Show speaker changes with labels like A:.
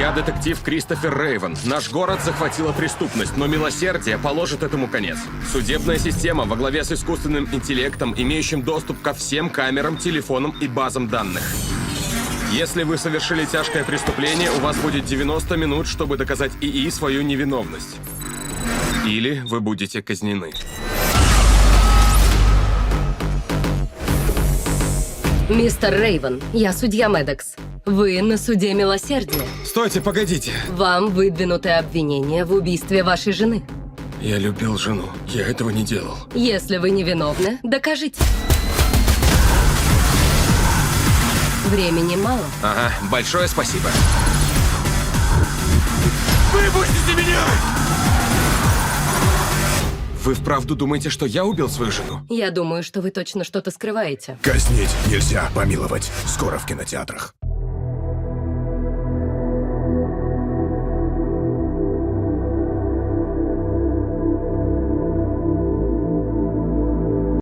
A: Я детектив Кристофер Рейвен. Наш город захватила преступность, но милосердие положит этому конец. Судебная система во главе с искусственным интеллектом, имеющим доступ ко всем камерам, телефонам и базам данных. Если вы совершили тяжкое преступление, у вас будет 90 минут, чтобы доказать ИИ свою невиновность. Или вы будете казнены.
B: Мистер Рейвен, я судья Медекс. Вы на суде милосердия.
A: Стойте, погодите.
B: Вам выдвинуты обвинения в убийстве вашей жены.
A: Я любил жену. Я этого не делал.
B: Если вы невиновны, докажите. Времени мало.
A: Ага, большое спасибо. Выпустите меня! Вы вправду думаете, что я убил свою жену?
B: Я думаю, что вы точно что-то скрываете.
C: Казнить нельзя, помиловать. Скоро в кинотеатрах.